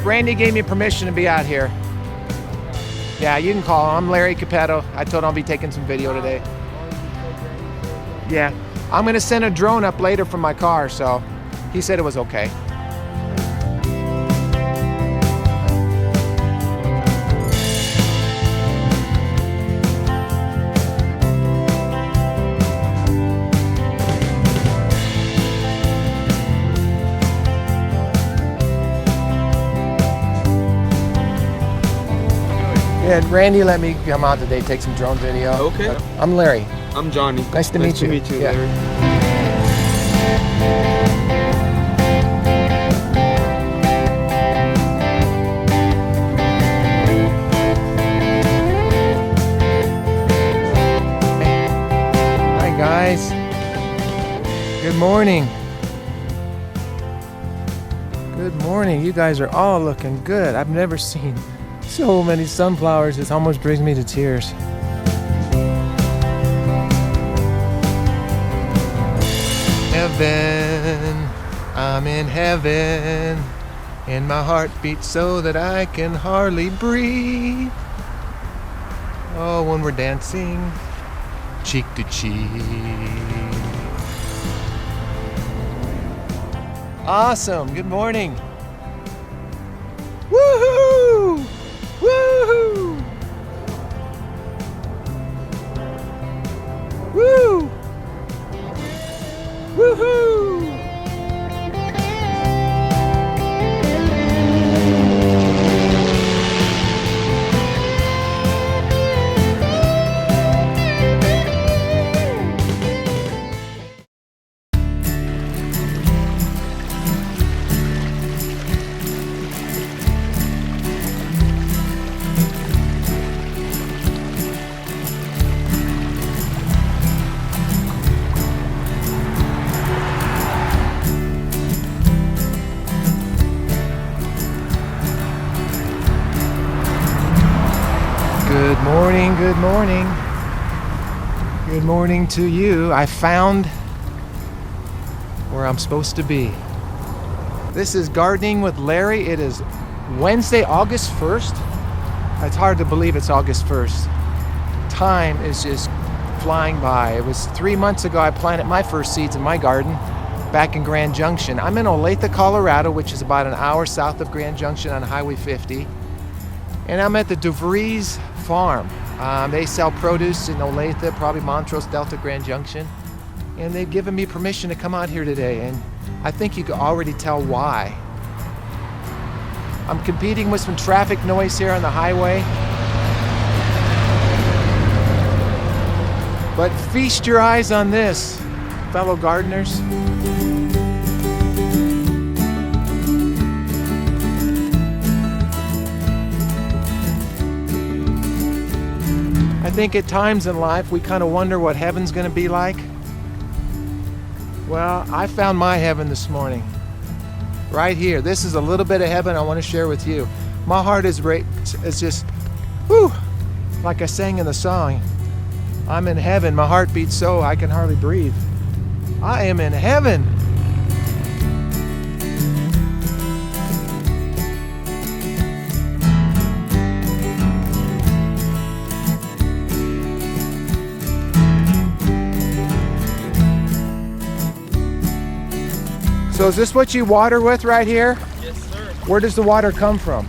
Randy gave me permission to be out here. Yeah, you can call him. I'm Larry Cappetto. I told him I'll be taking some video today. Yeah, I'm gonna send a drone up later from my car, so he said it was okay. Yeah, Randy let me come out today, take some drone video. Okay. I'm Larry. I'm Johnny. Nice to meet you. Nice to meet you, Yeah. Larry. Hi guys. Good morning. Good morning. You guys are all looking good. I've never seen so many sunflowers. It almost brings me to tears. Heaven, I'm in heaven, and my heart beats so that I can hardly breathe. Oh, when we're dancing cheek to cheek. Awesome. Good morning. Woohoo! Woohoo! Woo! Woohoo! Good morning, good morning. Good morning to you. I found where I'm supposed to be. This is Gardening with Larry. It is Wednesday, August 1st. It's hard to believe it's August 1st. Time is just flying by. It was 3 months ago I planted my first seeds in my garden back in Grand Junction. I'm in Olathe, Colorado, which is about an hour south of Grand Junction on Highway 50. And I'm at the DeVries farm. They sell produce in Olathe, probably Montrose, Delta, Grand Junction. And they've given me permission to come out here today. And I think you can already tell why. I'm competing with some traffic noise here on the highway. But feast your eyes on this, fellow gardeners. I think at times in life we kind of wonder what heaven's going to be like. Well, I found my heaven this morning. Right here. This is a little bit of heaven I want to share with you. My heart is just, whew, like I sang in the song. I'm in heaven. My heart beats so I can hardly breathe. I am in heaven. So is this what you water with right here? Yes, sir. Where does the water come from?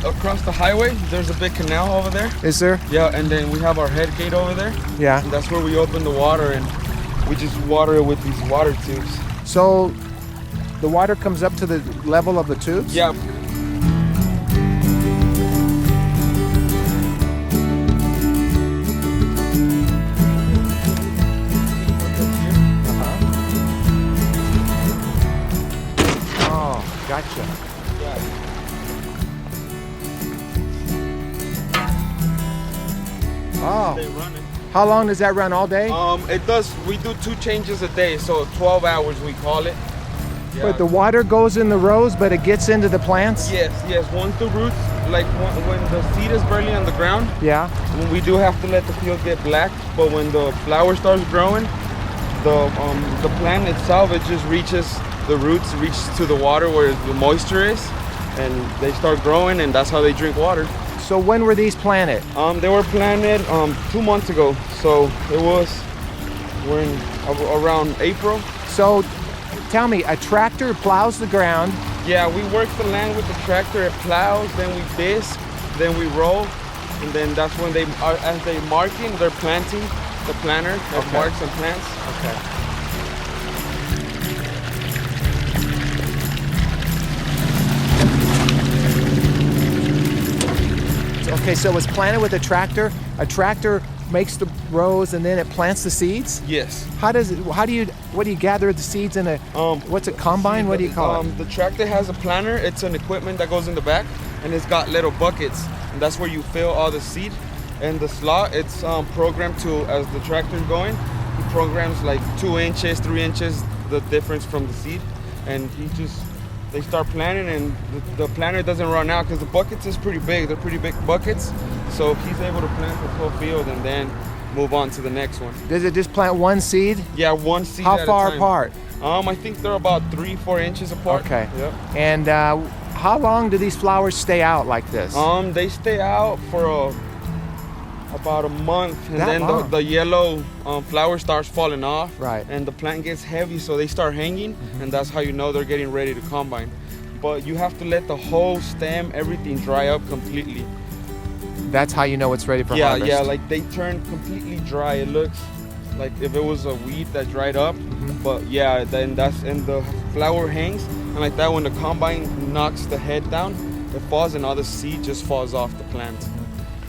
Across the highway, there's a big canal over there. Is there? Yeah, and then we have our head gate over there. Yeah. And that's where we open the water, and we just water it with these water tubes. So the water comes up to the level of the tubes? Yeah. Gotcha. Yeah. Oh. They run it. How long does that run? All day? It does. We do 2 changes a day, so 12 hours we call it. Yeah. But the water goes in the rows, but it gets into the plants? Yes. Once the roots, like when the seed is barely on the ground, Yeah. when we do have to let the field get black, but when the flower starts growing, the plant itself, it just reaches the roots, reaches to the water where the moisture is, and they start growing, and that's how they drink water. So when were these planted? They were planted 2 months ago, so we're in around April. So tell me, a tractor plows the ground. Yeah, we work the land with the tractor. It plows, then we disc, then we roll, and then that's when they are, as they marking, they're planting. The planter that marks and plants. Okay. Okay, so it's planted with a tractor. A tractor makes the rows and then it plants the seeds? Yes. What do you gather the seeds in a, what's a combine? What do you call it? The tractor has a planter. It's an equipment that goes in the back, and it's got little buckets, and that's where you fill all the seed. And the slot, it's programmed to, as the tractor's going, he programs like 2 inches, 3 inches, the difference from the seed. And they start planting, and the planter doesn't run out because the buckets is pretty big. They're pretty big buckets. So he's able to plant the whole field and then move on to the next one. Does it just plant one seed? Yeah, one seed How at far a time. apart? I think they're about 3-4 inches apart. Okay. Yep. And how long do these flowers stay out like this? They stay out for about a month, and That then long? the yellow flower starts falling off. Right. And the plant gets heavy, so they start hanging, and that's how you know they're getting ready to combine. But you have to let the whole stem, everything dry up completely. That's how you know it's ready for harvest? Yeah, like they turn completely dry. It looks like if it was a weed that dried up. But yeah, then and the flower hangs, and like that, when the combine knocks the head down, it falls, and all the seed just falls off the plant.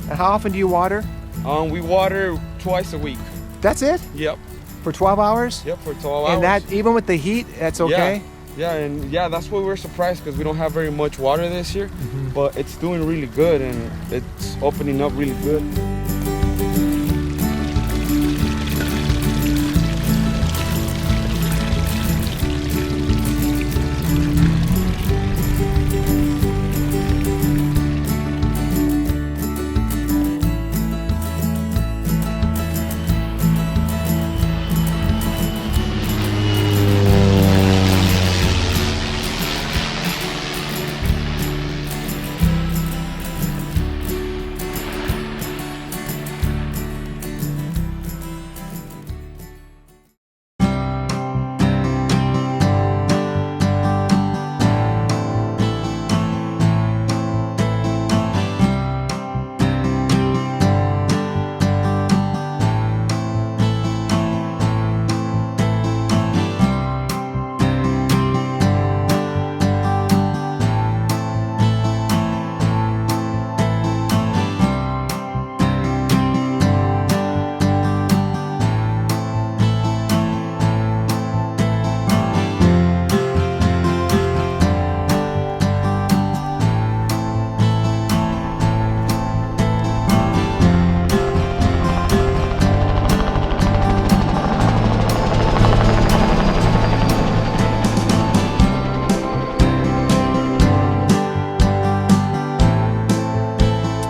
And how often do you water? We water twice a week. That's it? Yep. For 12 hours? Yep, for 12 hours. And that, even with the heat, that's okay? Yeah, that's why we're surprised, because we don't have very much water this year, but it's doing really good, and it's opening up really good.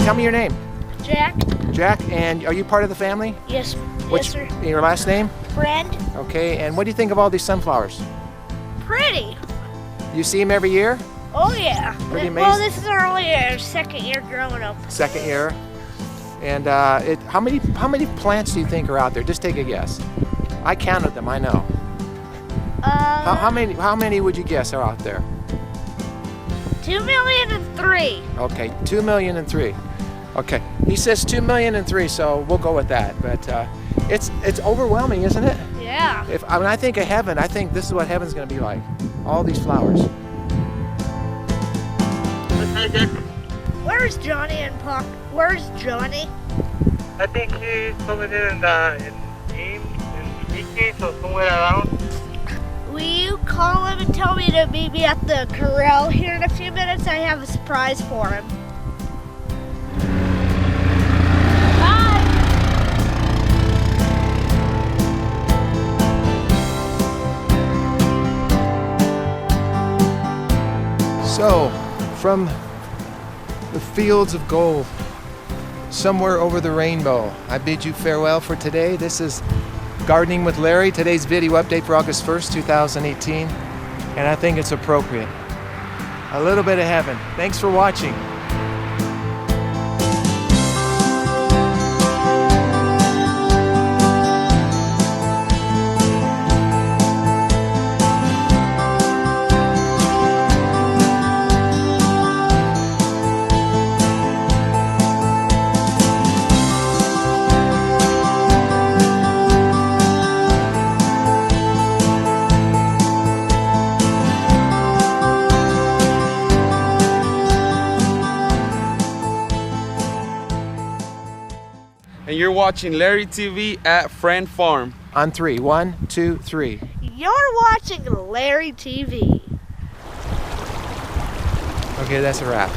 Tell me your name. Jack? Jack, and are you part of the family? Yes. What's Yes, sir. your last name? Friend? Okay, and what do you think of all these sunflowers? Pretty. You see them every year? Oh, yeah. Pretty Well, amazing. this is only our second year growing up. Second year. And how many plants do you think are out there? Just take a guess. I counted them, I know. How many would you guess are out there? 2,000,003. Okay, 2,000,003. Okay, he says 2,000,003, so we'll go with that. But it's overwhelming, isn't it? Yeah. When I think of heaven, I think this is what heaven's going to be like. All these flowers. Where's Johnny and Puck? Where's Johnny? I think he's over there in Iquique or somewhere around. Will you call him and tell me to meet me at the corral here in a few minutes? I have a surprise for him. Bye. So, from the fields of gold, somewhere over the rainbow, I bid you farewell for today. This is Gardening with Larry, today's video update for August 1st, 2018, and I think it's appropriate. A little bit of heaven. Thanks for watching. And you're watching Larry TV at Friend Farm. On 3. 1, 2, 3. You're watching Larry TV. Okay, that's a wrap.